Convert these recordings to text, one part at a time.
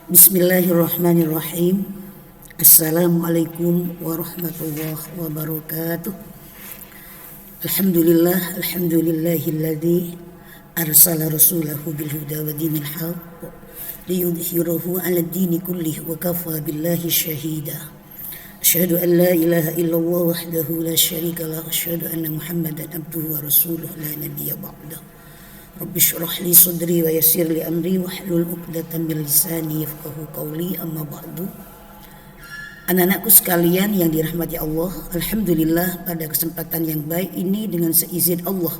Bismillahirrahmanirrahim. Assalamualaikum warahmatullahi wabarakatuh. Alhamdulillahilladzi arsala rasulahu bil huda wa dinil haqq liyudhhirahu 'alad dini kullih wa kafa billahi syahida. Asyhadu an la ilaha illallah wahdahu la syarika lah wa asyhadu anna Muhammadan abduhu wa rasuluhu la nabiyya ba'dahu. Rabbi syrah li sadri wa yassir li amri wahlul 'uqdatam min lisani yafqahu qawli, amma ba'du. Anak-anakku sekalian yang dirahmati Allah, alhamdulillah pada kesempatan yang baik ini dengan seizin Allah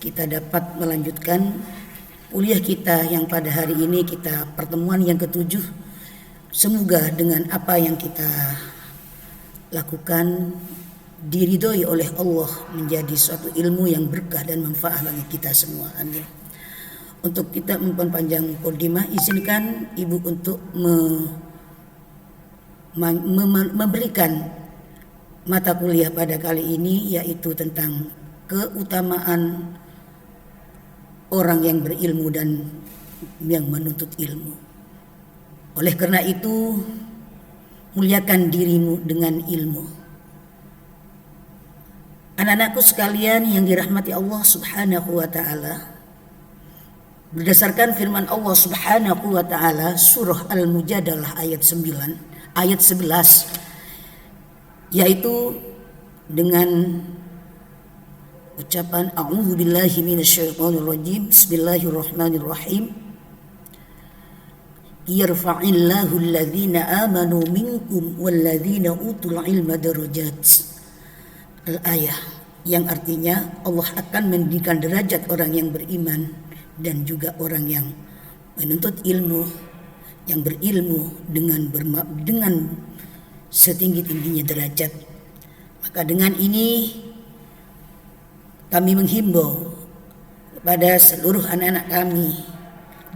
kita dapat melanjutkan kuliah kita yang pada hari ini kita pertemuan yang ke-7. Semoga dengan apa yang kita lakukan diridhoi oleh Allah menjadi suatu ilmu yang berkah dan manfaat bagi kita semua. Amin. Untuk kita memperpanjang mukadimah, izinkan Ibu untuk memberikan mata kuliah pada kali ini, yaitu tentang keutamaan orang yang berilmu dan yang menuntut ilmu. Oleh karena itu, muliakan dirimu dengan ilmu. Anak-anakku sekalian yang dirahmati Allah Subhanahu wa ta'ala, berdasarkan firman Allah Subhanahu wa ta'ala surah Al-Mujadalah ayat 11, yaitu dengan ucapan a'udzubillahi minasyaitonirrajim, bismillahirrahmanirrahim, yarfa'illahu alladhina amanu minkum walladzina utul ilma darajat. Al-ayah, yang artinya Allah akan meninggikan derajat orang yang beriman dan juga orang yang menuntut ilmu, yang berilmu dengan setinggi-tingginya derajat. Maka dengan ini kami menghimbau kepada seluruh anak-anak kami,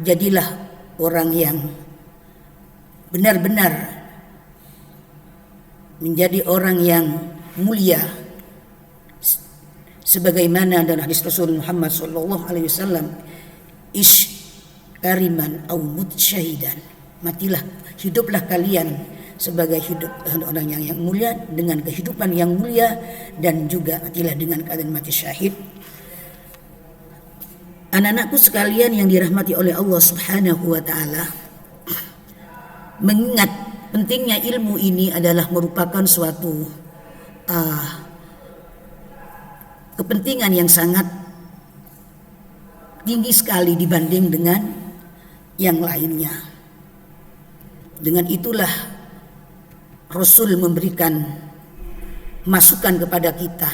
jadilah orang yang benar-benar menjadi orang yang mulia, sebagaimana dalam hadis Rasul Muhammad sallallahu alaihi wasallam, ish kariman au mut syahidan, hiduplah kalian sebagai hidup orang yang mulia, dengan kehidupan yang mulia, dan juga matilah dengan keadaan mati syahid. Anak-anakku sekalian yang dirahmati oleh Allah Subhanahu wa taala, mengingat pentingnya ilmu ini adalah merupakan suatu kepentingan yang sangat tinggi sekali dibanding dengan yang lainnya. Dengan itulah Rasul memberikan masukan kepada kita,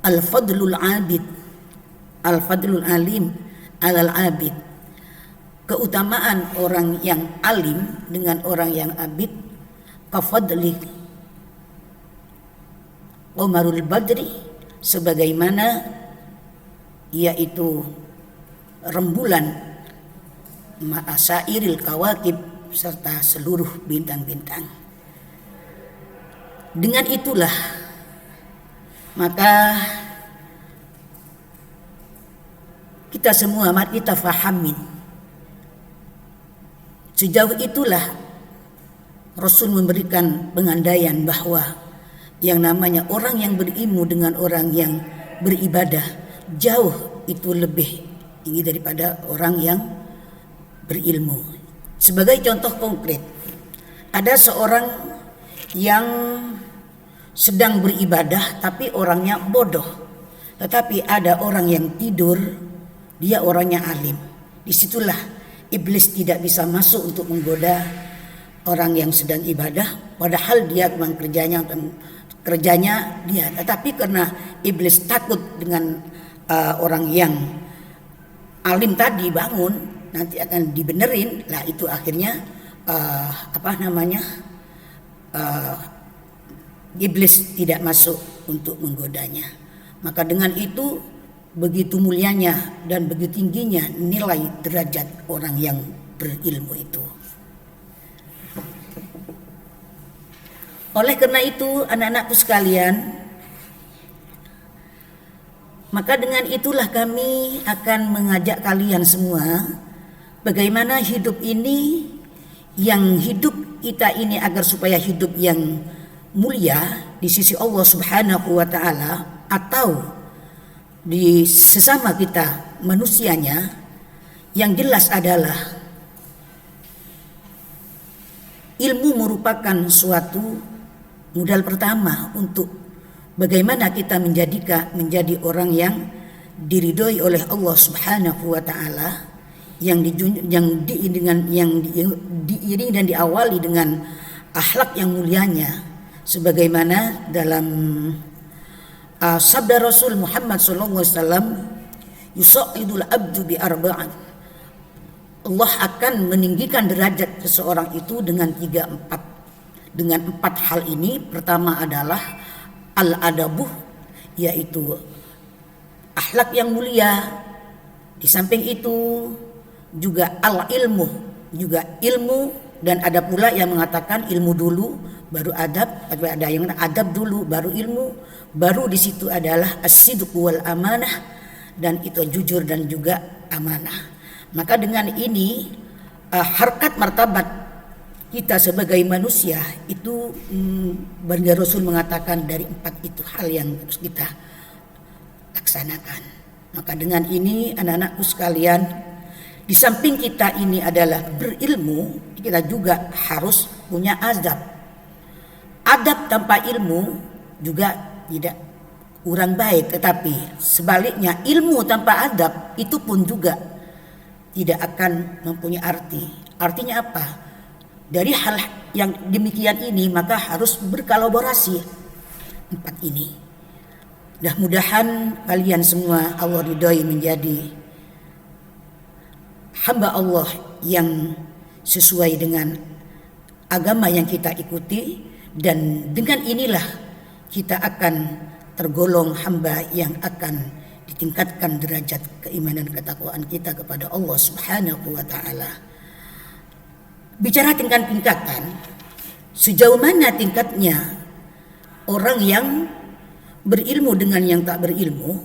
al-fadlul abid, al-fadlul alim alal abid, keutamaan orang yang alim dengan orang yang abid, kafadli Umarul Badri, sebagaimana yaitu rembulan ma'asairil kawakib serta seluruh bintang-bintang. Dengan itulah maka kita semua mari kita fahamin, sejauh itulah Rasul memberikan pengandaian bahwa yang namanya orang yang berilmu dengan orang yang beribadah jauh itu lebih tinggi daripada orang yang berilmu. Sebagai contoh konkret, ada seorang yang sedang beribadah tapi orangnya bodoh, tetapi ada orang yang tidur, dia orangnya alim. Disitulah iblis tidak bisa masuk untuk menggoda orang yang sedang ibadah, padahal dia memang kerjanya dia, tetapi karena iblis takut dengan orang yang alim tadi bangun nanti akan dibenerin, lah itu akhirnya iblis tidak masuk untuk menggodanya. Maka dengan itu begitu mulianya dan begitu tingginya nilai derajat orang yang berilmu itu. Oleh karena itu anak-anakku sekalian, maka dengan itulah kami akan mengajak kalian semua bagaimana hidup ini, yang hidup kita ini agar supaya hidup yang mulia di sisi Allah Subhanahu wa taala atau di sesama kita manusianya, yang jelas adalah ilmu merupakan suatu modal pertama untuk bagaimana kita menjadi orang yang diridhoi oleh Allah Subhanahu wa taala, yang diiringi dan diawali dengan akhlak yang mulianya, sebagaimana dalam sabda Rasul Muhammad sallallahu alaihi wasallam, yusa'idul abdu bi arba'in, Allah akan meninggikan derajat seseorang itu dengan 4 hal ini. Pertama adalah al-adabuh, yaitu akhlak yang mulia. Di samping itu juga al-ilmu, juga ilmu, dan ada pula yang mengatakan ilmu dulu baru adab, ada yang adab dulu baru ilmu, baru di situ adalah as-sidq wal amanah, dan itu jujur dan juga amanah. Maka dengan ini harkat martabat kita sebagai manusia itu baginda Rasul mengatakan dari 4 itu hal yang harus kita laksanakan. Maka dengan ini anak-anakku sekalian, di samping kita ini adalah berilmu, kita juga harus punya adab. Adab tanpa ilmu juga tidak kurang baik, tetapi sebaliknya ilmu tanpa adab itu pun juga tidak akan mempunyai arti. Artinya apa? Dari hal yang demikian ini maka harus berkolaborasi 4 ini. Mudah-mudahan kalian semua Allah ridhoi menjadi hamba Allah yang sesuai dengan agama yang kita ikuti, dan dengan inilah kita akan tergolong hamba yang akan tingkatkan derajat keimanan ketakwaan kita kepada Allah Subhanahu wa taala. Bicara tingkatan, sejauh mana tingkatnya orang yang berilmu dengan yang tak berilmu,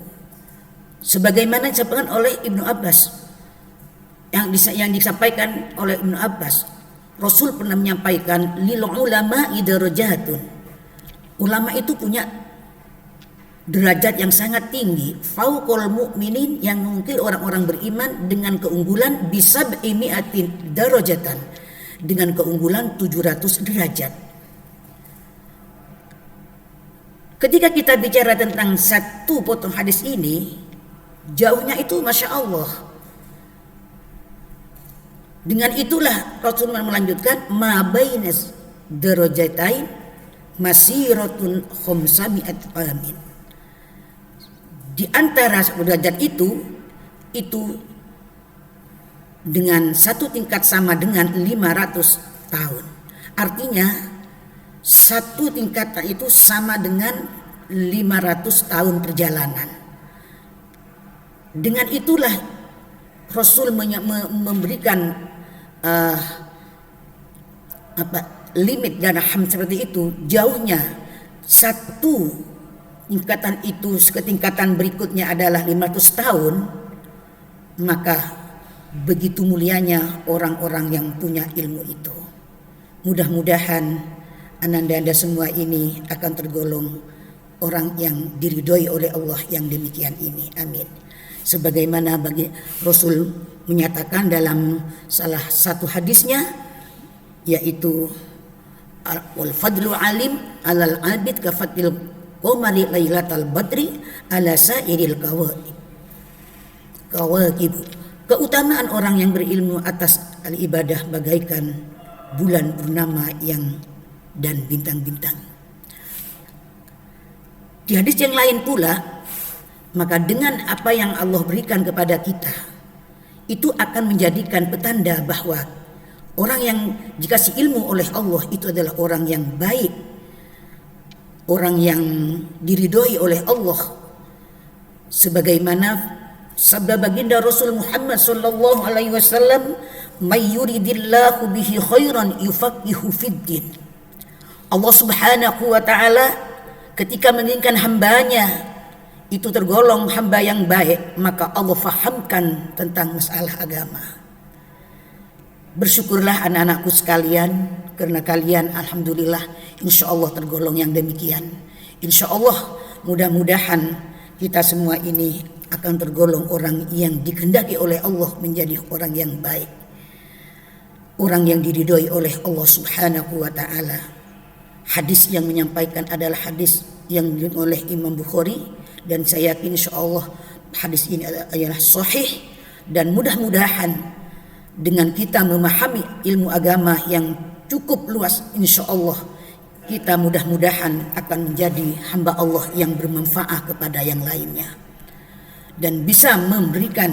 sebagaimana disampaikan oleh Ibnu Abbas, yang disampaikan oleh Ibnu Abbas, Rasul pernah menyampaikan lil ulama darajatun. Ulama itu punya derajat yang sangat tinggi, fauqal mu'minin, yang mungkin orang-orang beriman dengan keunggulan bisa bi'imi'atin darajatan, dengan keunggulan 700 derajat. Ketika kita bicara tentang satu potong hadis ini, jauhnya itu Masya Allah. Dengan itulah Rasulullah melanjutkan ma bainas darajatain masiratun khamsami'at amin. Di antara derajat itu dengan satu tingkat sama dengan 500 tahun. Artinya satu tingkatan itu sama dengan 500 tahun perjalanan. Dengan itulah Rasul memberikan limit dan ham seperti itu. Jauhnya satu tingkatan itu ke tingkatan berikutnya adalah 500 tahun, maka begitu mulianya orang-orang yang punya ilmu itu. Mudah-mudahan ananda-anda semua ini akan tergolong orang yang diridhoi oleh Allah yang demikian ini. Amin. Sebagaimana bagi Rasul menyatakan dalam salah satu hadisnya, yaitu wal fadlu alim alal abid kafatil qamari lailatal badri ala sairil kawakib. Keutamaan orang yang berilmu atas al-ibadah bagaikan bulan purnama dan bintang-bintang. Di hadis yang lain pula, maka dengan apa yang Allah berikan kepada kita, itu akan menjadikan petanda bahwa orang yang dikasih ilmu oleh Allah itu adalah orang yang baik, orang yang diridhoi oleh Allah, sebagaimana sabda baginda Rasul Muhammad sallallahu alaihi wasallam, may yuridillahu bihi khairan yufaqihu fiddin. Allah Subhanahu wa taala ketika menginginkan hambanya itu tergolong hamba yang baik, maka Allah fahamkan tentang masalah agama. Bersyukurlah anak-anakku sekalian, karena kalian alhamdulillah insya Allah tergolong yang demikian. Insya Allah mudah-mudahan kita semua ini akan tergolong orang yang dikehendaki oleh Allah menjadi orang yang baik, orang yang diridhoi oleh Allah Subhanahu wa ta'ala. Hadis yang menyampaikan adalah hadis yang oleh Imam Bukhari, dan saya yakin insya Allah hadis ini adalah sahih. Dan mudah-mudahan dengan kita memahami ilmu agama yang cukup luas, insya Allah kita mudah-mudahan akan menjadi hamba Allah yang bermanfaat kepada yang lainnya, dan bisa memberikan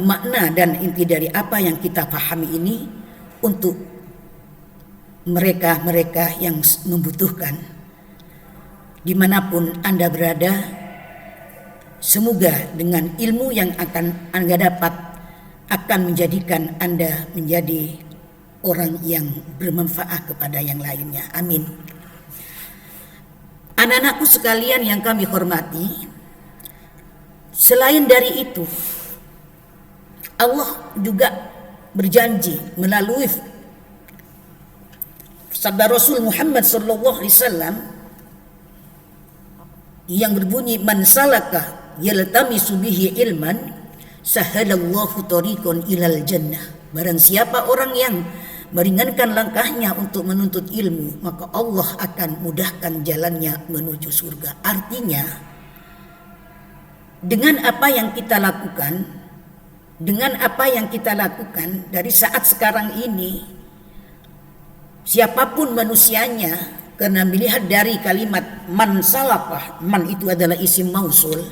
makna dan inti dari apa yang kita pahami ini untuk mereka-mereka yang membutuhkan dimanapun Anda berada. Semoga dengan ilmu yang akan Anda dapat akan menjadikan Anda menjadi orang yang bermanfaat kepada yang lainnya. Amin. Anak-anakku sekalian yang kami hormati, selain dari itu Allah juga berjanji melalui sabda Rasul Muhammad sallallahu alaihi wasallam yang berbunyi, man salaka yaltamisu bihi ilman sahalallahu tariqan ilal jannah. Barang siapa orang yang meringankan langkahnya untuk menuntut ilmu, maka Allah akan mudahkan jalannya menuju surga. Artinya dengan apa yang kita lakukan dari saat sekarang ini, siapapun manusianya, karena melihat dari kalimat man salafah, man itu adalah isim mausul,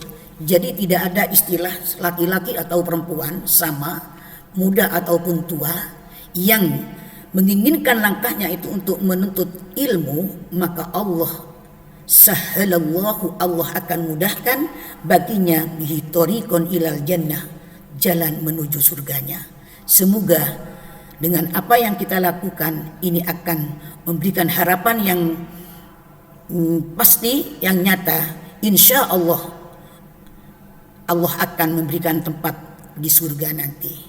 jadi tidak ada istilah laki-laki atau perempuan, sama muda ataupun tua, yang menginginkan langkahnya itu untuk menuntut ilmu, maka Allah sahalallahu, Allah akan mudahkan baginya bihi tariqan ilal jannah, jalan menuju surganya. Semoga dengan apa yang kita lakukan ini akan memberikan harapan yang pasti, yang nyata. Insya Allah Allah akan memberikan tempat di surga nanti.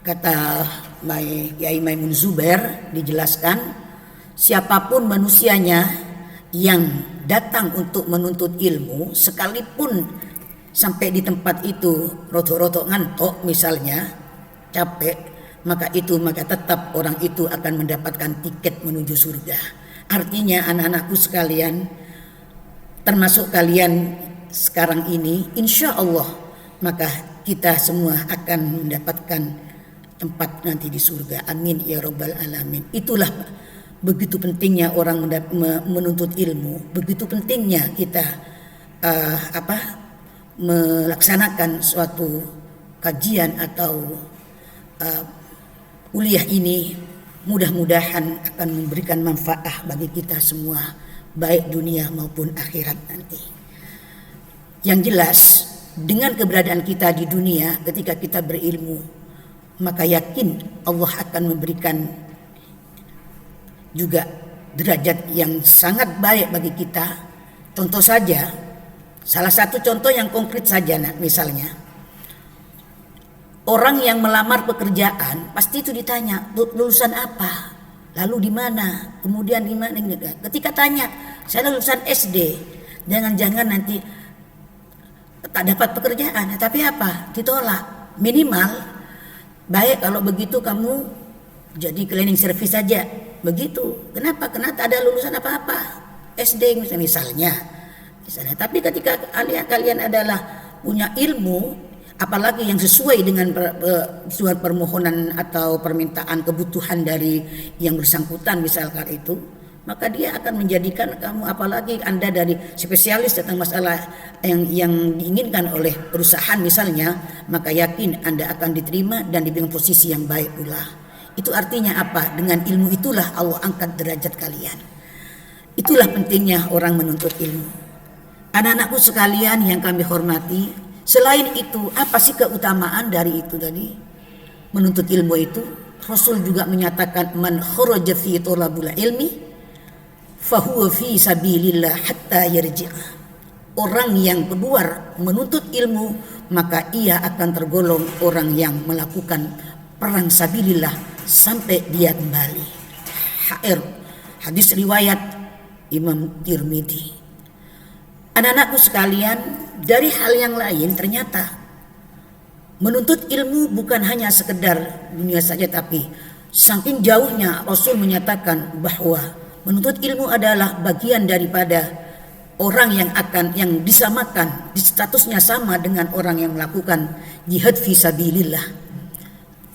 Kata Kiai Maimun Zubair, dijelaskan, siapapun manusianya yang datang untuk menuntut ilmu, sekalipun sampai di tempat itu rotok-rotok ngantuk misalnya, capek, maka tetap orang itu akan mendapatkan tiket menuju surga. Artinya anak-anakku sekalian, termasuk kalian sekarang ini, insya Allah maka kita semua akan mendapatkan tempat nanti di surga. Amin ya rabbal alamin. Itulah begitu pentingnya orang menuntut ilmu, begitu pentingnya kita melaksanakan suatu kajian atau kuliah ini. Mudah-mudahan akan memberikan manfaat bagi kita semua, baik dunia maupun akhirat nanti. Yang jelas, dengan keberadaan kita di dunia ketika kita berilmu, maka yakin Allah akan memberikan juga derajat yang sangat baik bagi kita. Contoh saja, salah satu contoh yang konkret saja, misalnya orang yang melamar pekerjaan pasti itu ditanya lulusan apa, lalu di mana, kemudian di mana. Ketika tanya saya lulusan SD, jangan-jangan nanti tak dapat pekerjaan, tapi apa? Ditolak. Minimal baik kalau begitu kamu jadi cleaning service saja. Begitu. Kenapa? Karena tak ada lulusan apa-apa. SD misalnya. Tapi ketika kalian adalah punya ilmu, apalagi yang sesuai dengan surat permohonan atau permintaan kebutuhan dari yang bersangkutan misalkan itu, maka dia akan menjadikan kamu, apalagi Anda dari spesialis tentang masalah yang diinginkan oleh perusahaan misalnya, maka yakin Anda akan diterima dan diberikan posisi yang baik pula. Itu artinya apa? Dengan ilmu itulah Allah angkat derajat kalian. Itulah pentingnya orang menuntut ilmu. Anak-anakku sekalian yang kami hormati, selain itu apa sih keutamaan dari itu tadi? Menuntut ilmu itu, Rasul juga menyatakan man kharaja fi talabul ilmi fahuwa fi sabilillah hatta yarji'a. Orang yang keluar menuntut ilmu, maka ia akan tergolong orang yang melakukan perang sabilillah sampai dia kembali. Hadis riwayat Imam Tirmidzi. Anak-anakku sekalian, dari hal yang lain ternyata menuntut ilmu bukan hanya sekedar dunia saja, tapi saking jauhnya Rasul menyatakan bahwa menuntut ilmu adalah bagian daripada orang yang disamakan, statusnya sama dengan orang yang melakukan jihad fisabilillah.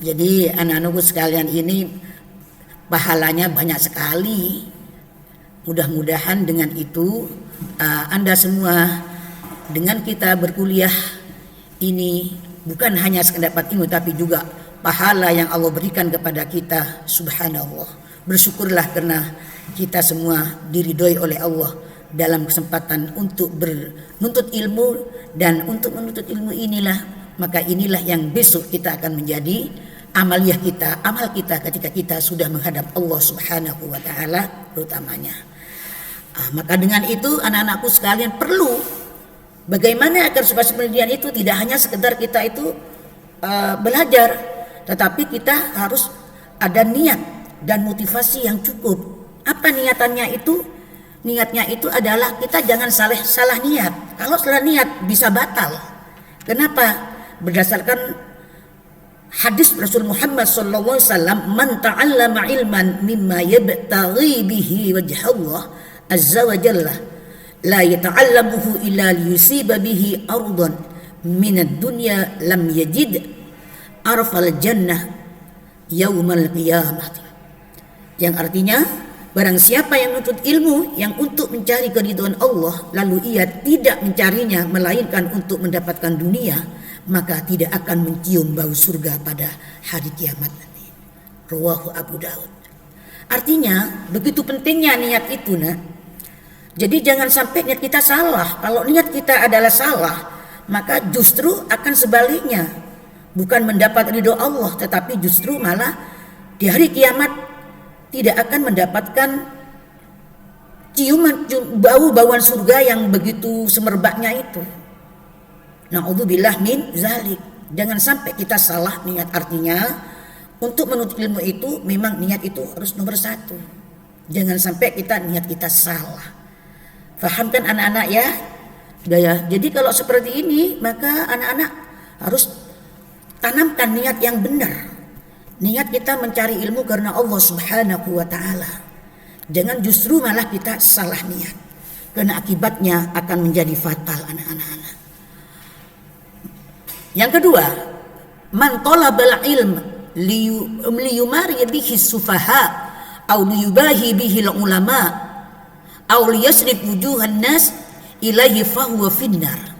Jadi anak-anakku sekalian, ini pahalanya banyak sekali. Mudah-mudahan dengan itu Anda semua, dengan kita berkuliah ini bukan hanya sekedar dapat ilmu, tapi juga pahala yang Allah berikan kepada kita. Subhanallah, bersyukurlah karena kita semua diridhoi oleh Allah dalam kesempatan untuk menuntut ilmu. Dan untuk menuntut ilmu inilah, maka inilah yang besok kita akan menjadi amal kita ketika kita sudah menghadap Allah Subhanahu wa ta'ala terutamanya. Maka dengan itu anak-anakku sekalian, perlu bagaimana agar supaya pendidikan itu tidak hanya sekedar kita itu belajar, tetapi kita harus ada niat dan motivasi yang cukup. Apa niatannya itu? Niatnya itu adalah kita jangan salah niat. Kalau salah niat bisa batal. Kenapa? Berdasarkan hadis Rasul Muhammad sallallahu alaihi wasallam, "Man ta'allama ilman mimma yabtaghi bihi wajha Allah azza wa jalla la yata'allamuhu illa liyusiba bihi ardan min ad-dunya lam yajid arfal jannah yaumal qiyamah." Yang artinya, barang siapa yang menuntut ilmu yang untuk mencari keridhaan Allah, lalu ia tidak mencarinya melainkan untuk mendapatkan dunia, maka tidak akan mencium bau surga pada hari kiamat nanti. Rawahu Abu Daud. Artinya begitu pentingnya niat itu, nak. Jadi jangan sampai niat kita salah. Kalau niat kita adalah salah, maka justru akan sebaliknya, bukan mendapat ridho Allah, tetapi justru malah di hari kiamat tidak akan mendapatkan bau-bauan surga yang begitu semerbaknya itu. Na'udzubillah min zalik. Jangan sampai kita salah niat. Artinya untuk menuntut ilmu itu memang niat itu harus nomor satu. Jangan sampai niat kita salah. Fahamkan anak-anak ya? Jadi kalau seperti ini, maka anak-anak harus tanamkan niat yang benar. Niat kita mencari ilmu karena Allah Subhanahu wa ta'ala. Jangan justru malah kita salah niat, karena akibatnya akan menjadi fatal anak-anak. Yang kedua, man talabal ilm liyumari bihi sufaha aw liyubahi bihi ulama aw liyasrif wujuhan nas ilaihi fahuwa finnar.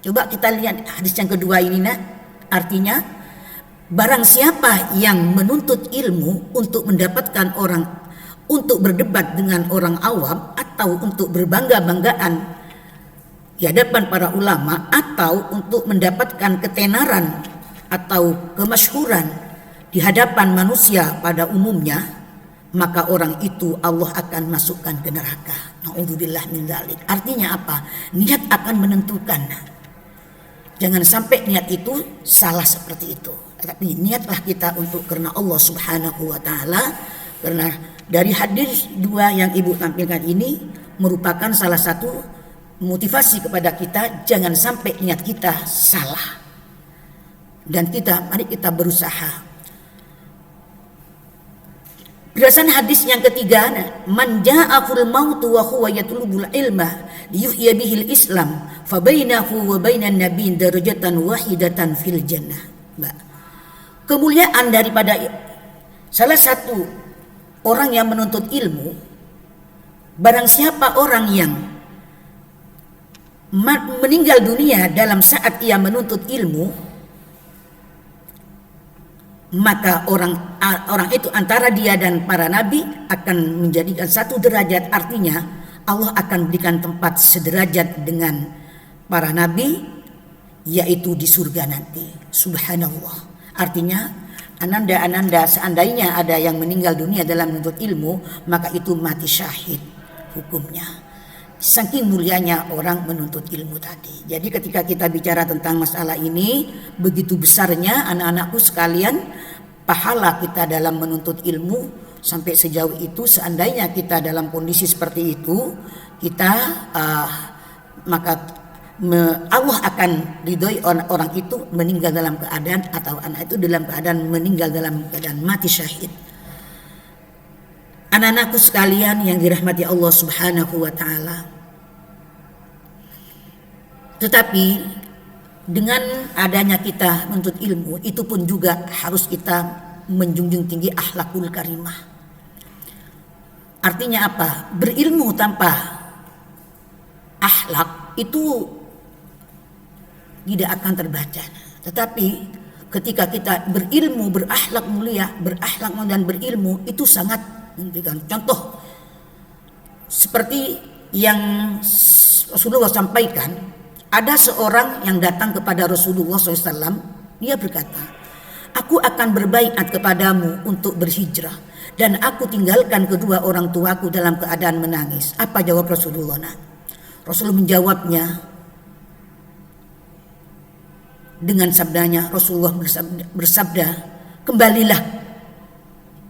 Coba kita lihat hadis yang kedua ini, nak. Artinya, barang siapa yang menuntut ilmu untuk mendapatkan untuk berdebat dengan orang awam, atau untuk berbangga-banggaan di hadapan para ulama, atau untuk mendapatkan ketenaran atau kemasyhuran di hadapan manusia pada umumnya, maka orang itu Allah akan masukkan ke neraka. Na'udzubillah min dzalik. Artinya apa? Niat akan menentukan. Jangan sampai niat itu salah seperti itu. Tapi niatlah kita untuk karena Allah Subhanahu wa ta'ala. Karena dari hadis dua yang ibu tampilkan ini merupakan salah satu motivasi kepada kita, jangan sampai niat kita salah. Dan mari kita berusaha. Berdasarkan hadis yang ketiga, man ja'aful mautu wa huwa yatlubul ilma liyuhya bihil islam fa bainahu wa bainan nabiyyin darajatan wahidatan fil jannah. Kemuliaan daripada salah satu orang yang menuntut ilmu, barang siapa orang yang meninggal dunia dalam saat ia menuntut ilmu, maka orang itu antara dia dan para nabi akan menjadikan satu derajat. Artinya Allah akan berikan tempat sederajat dengan para nabi, yaitu di surga nanti. Subhanallah. Artinya ananda seandainya ada yang meninggal dunia dalam menuntut ilmu, maka itu mati syahid hukumnya. Saking mulianya orang menuntut ilmu tadi. Jadi ketika kita bicara tentang masalah ini, begitu besarnya anak-anakku sekalian, pahala kita dalam menuntut ilmu sampai sejauh itu. Seandainya kita dalam kondisi seperti itu, kita maka Allah akan ridhoi orang itu meninggal dalam keadaan, atau anak itu dalam keadaan meninggal dalam keadaan mati syahid. Anak-anakku sekalian yang dirahmati Allah Subhanahu wa taala. Tetapi dengan adanya kita menuntut ilmu, itu pun juga harus kita menjunjung tinggi akhlakul karimah. Artinya apa? Berilmu tanpa akhlak itu tidak akan terbaca. Tetapi ketika kita berilmu, berakhlak mulia, berakhlak dan berilmu, itu sangat memberikan contoh. Seperti yang Rasulullah sampaikan, ada seorang yang datang kepada Rasulullah SAW. Dia berkata, aku akan berbaiat kepadamu untuk berhijrah, dan aku tinggalkan kedua orang tuaku dalam keadaan menangis. Apa jawab Rasulullah? Rasulullah menjawabnya dengan sabdanya. Rasulullah bersabda, kembalilah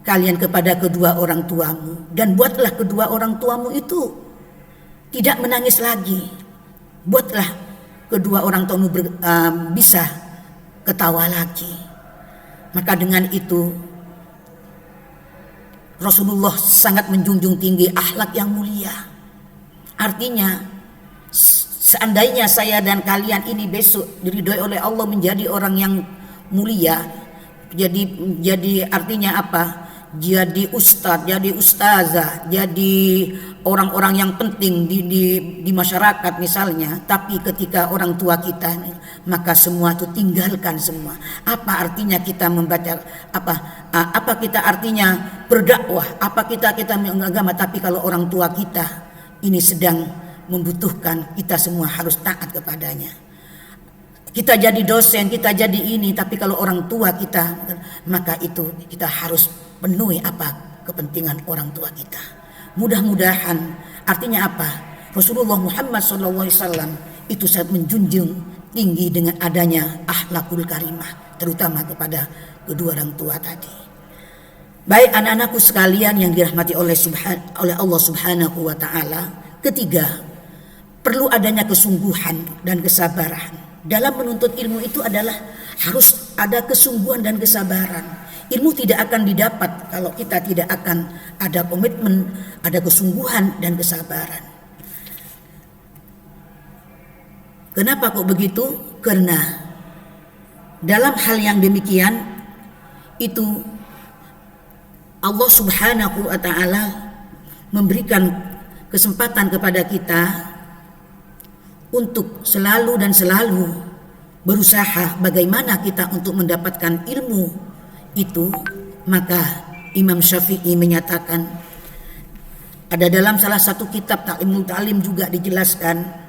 kalian kepada kedua orang tuamu, dan buatlah kedua orang tuamu itu tidak menangis lagi. Buatlah kedua orang tuamu bisa ketawa lagi. Maka dengan itu Rasulullah sangat menjunjung tinggi akhlak yang mulia. Artinya seandainya saya dan kalian ini besok diridhoi oleh Allah menjadi orang yang mulia, jadi artinya apa? Jadi ustadz, jadi ustazah, jadi orang-orang yang penting di masyarakat misalnya. Tapi ketika orang tua kita, maka semua itu tinggalkan semua. Apa artinya kita membaca, apa kita artinya berdakwah, apa kita mengagama, tapi kalau orang tua kita ini sedang membutuhkan, kita semua harus taat kepadanya. Kita jadi dosen, kita jadi ini, tapi kalau orang tua kita, maka itu kita harus penuhi apa kepentingan orang tua kita. Mudah-mudahan, artinya apa? Rasulullah Muhammad SAW itu sangat menjunjung tinggi dengan adanya akhlakul karimah, terutama kepada kedua orang tua tadi. Baik anak-anakku sekalian yang dirahmati oleh Allah Subhanahu wa taala. Ketiga, perlu adanya kesungguhan dan kesabaran. Dalam menuntut ilmu itu adalah harus ada kesungguhan dan kesabaran. Ilmu tidak akan didapat kalau kita tidak akan ada komitmen, ada kesungguhan dan kesabaran. Kenapa kok begitu? Karena dalam hal yang demikian itu Allah Subhanahu wa taala memberikan kesempatan kepada kita untuk selalu berusaha bagaimana kita untuk mendapatkan ilmu itu. Maka Imam Syafi'i menyatakan, ada dalam salah satu kitab Ta'limul Ta'lim juga dijelaskan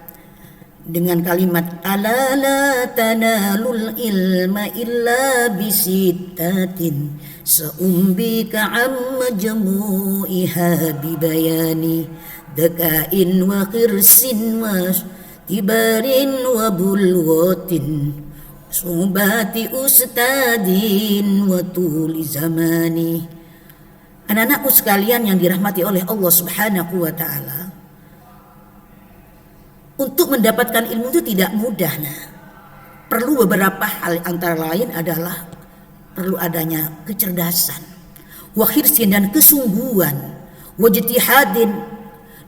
dengan kalimat ala la tanalul ilma illa bisittatin sa'umbika amma jamu'iha bibayani dakain wa khirsin wa tibarin wa bulwatin subati ustadin wa tuli zamani. Anak-anakku sekalian yang dirahmati oleh Allah Subhanahu wa taala, untuk mendapatkan ilmu itu tidak mudah. Perlu beberapa hal, antara lain adalah perlu adanya kecerdasan, wa khirsin dan kesungguhan, wa jitihadin,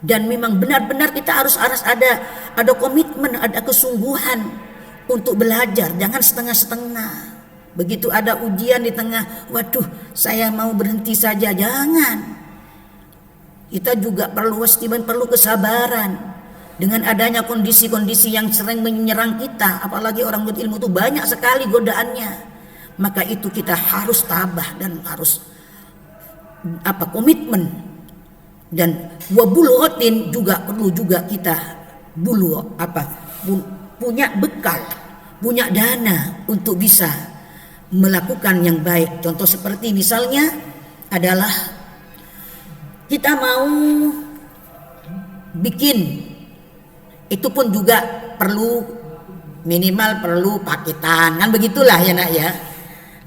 dan memang benar-benar kita harus ada komitmen, ada kesungguhan untuk belajar, jangan setengah-setengah. Begitu ada ujian di tengah, waduh saya mau berhenti saja, jangan. Kita juga perlu kesabaran. Dengan adanya kondisi-kondisi yang sering menyerang kita, apalagi orang berilmu itu banyak sekali godaannya. Maka itu kita harus tabah dan harus komitmen. Dan wabulghatin juga perlu juga kita punya bekal, punya dana untuk bisa melakukan yang baik. Contoh seperti misalnya adalah kita mau bikin, itu pun juga perlu minimal perlu paketan, kan begitulah ya nak ya.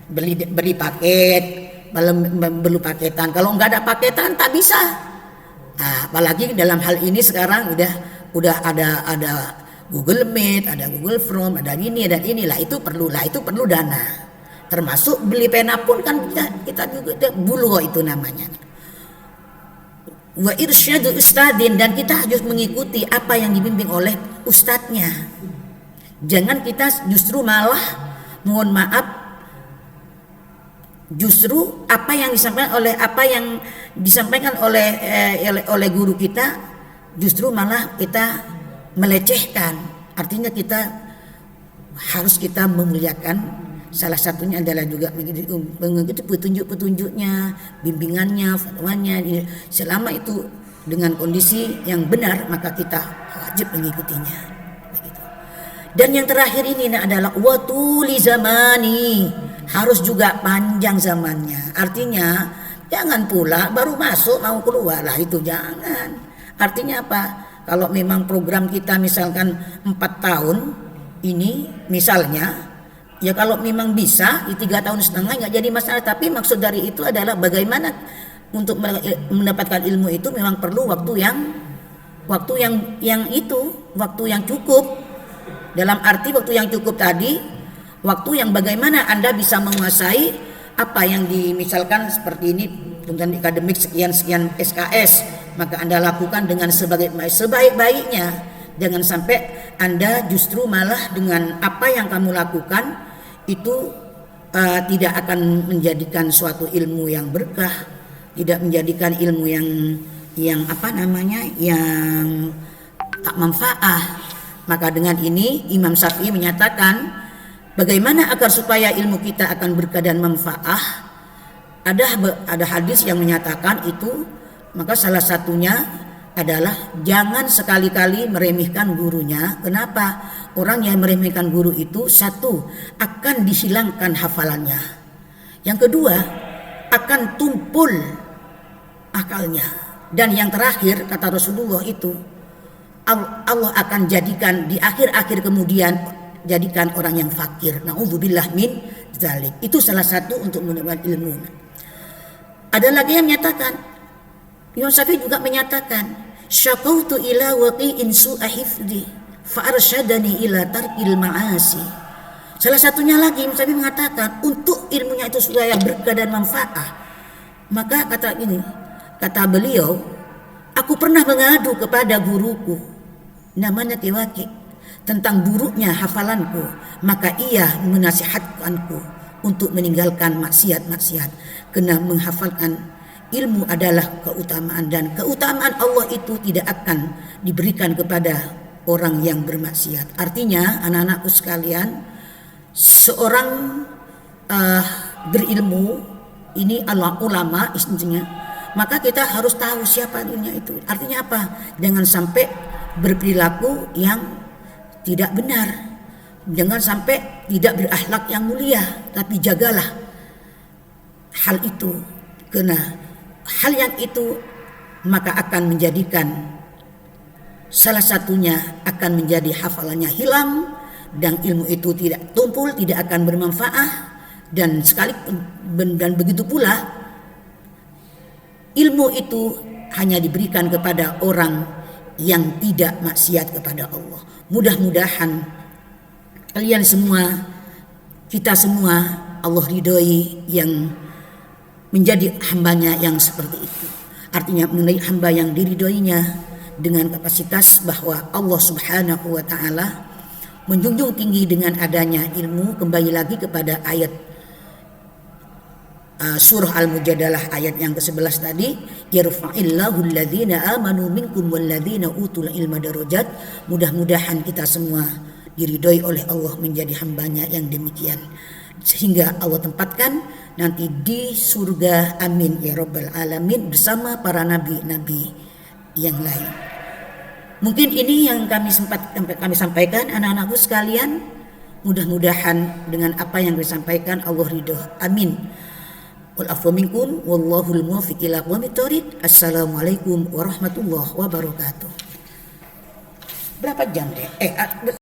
beli paket, belum paketan. Kalau nggak ada paketan tak bisa. Nah, apalagi dalam hal ini sekarang udah ada Google Meet, ada Google Form, ada ini dan inilah itu perlu dana. Termasuk beli pena pun kan kita juga bulu itu namanya. Wa irsyadu ustadin, dan kita harus mengikuti apa yang dibimbing oleh ustadznya. Jangan kita justru malah mohon maaf justru apa yang disampaikan oleh guru kita justru malah kita melecehkan. Artinya kita harus memuliakan. Salah satunya adalah juga mengikuti petunjuk-petunjuknya, bimbingannya, fatwanya. Selama itu dengan kondisi yang benar maka kita wajib mengikutinya. Begitu. Dan yang terakhir ini adalah watuli zamani, harus juga panjang zamannya. Artinya jangan pula baru masuk mau keluar lah, itu jangan. Artinya apa? Kalau memang program kita misalkan 4 tahun ini misalnya, ya kalau memang bisa di 3 tahun setengah nggak jadi masalah. Tapi maksud dari itu adalah bagaimana untuk mendapatkan ilmu itu memang perlu waktu yang cukup. Dalam arti waktu yang cukup tadi, waktu yang bagaimana Anda bisa menguasai apa yang misalkan seperti ini tuntutan akademik sekian SKS, maka Anda lakukan dengan sebaik-baiknya. Jangan sampai Anda justru malah dengan apa yang kamu lakukan itu tidak akan menjadikan suatu ilmu yang berkah, tidak menjadikan ilmu yang tak manfaat. Maka dengan ini Imam Syafi'i menyatakan bagaimana agar supaya ilmu kita akan berkah dan manfaat. Ada hadis yang menyatakan itu, maka salah satunya adalah jangan sekali-kali meremehkan gurunya. Kenapa? Orang yang meremehkan guru itu, satu, akan dihilangkan hafalannya. Yang kedua, akan tumpul akalnya. Dan yang terakhir, kata Rasulullah itu, Allah akan jadikan di akhir-akhir kemudian jadikan orang yang fakir. Na'udzubillah min dzalik. Itu salah satu untuk mendapatkan ilmu. Ada lagi yang menyatakan, Imam Syafi'i juga menyatakan, syaqautu ila waqi'in su'a hifdhi fa arsyadani ila tarkil ma'asi. Salah satunya lagi Imam Syafi'i mengatakan untuk ilmunya itu supaya berkah dan manfaat. Maka kata beliau, aku pernah mengadu kepada guruku namanya Kiwaki tentang buruknya hafalanku, maka ia menasihatkanku untuk meninggalkan maksiat-maksiat, karena menghafalkan ilmu adalah keutamaan, dan keutamaan Allah itu tidak akan diberikan kepada orang yang bermaksiat. Artinya anak-anakku sekalian, seorang berilmu ini ulama istilahnya, maka kita harus tahu siapa dirinya itu. Artinya apa? Jangan sampai berperilaku yang tidak benar, jangan sampai tidak berakhlak yang mulia, tapi jagalah hal itu, karena hal yang itu maka akan menjadikan salah satunya akan menjadi hafalannya hilang, dan ilmu itu tidak tumpul, tidak akan bermanfaat. Dan begitu pula ilmu itu hanya diberikan kepada orang yang tidak maksiat kepada Allah. Mudah-mudahan kalian semua, kita semua, Allah ridhoi yang menjadi hambanya yang seperti itu. Artinya mengenai hamba yang diridhoinya dengan kapasitas bahwa Allah Subhanahu wa ta'ala menjunjung tinggi dengan adanya ilmu. Kembali lagi kepada ayat surah Al-Mujadalah ayat yang ke-11 tadi, yarfa'illahu alladhina amanu minkum walladhina utul ilma darajat. Mudah-mudahan kita semua diridhoi oleh Allah menjadi hambanya yang demikian, sehingga Allah tempatkan nanti di surga, amin ya rabbal alamin, bersama para nabi-nabi yang lain. Mungkin ini yang kami sampaikan anak-anakku sekalian. Mudah-mudahan dengan apa yang disampaikan Allah ridho, amin. Wal afwa minkum wallahul muwaffiq ila aqwamit thoriq. Assalamualaikum warahmatullahi wabarakatuh. Berapa jam deh?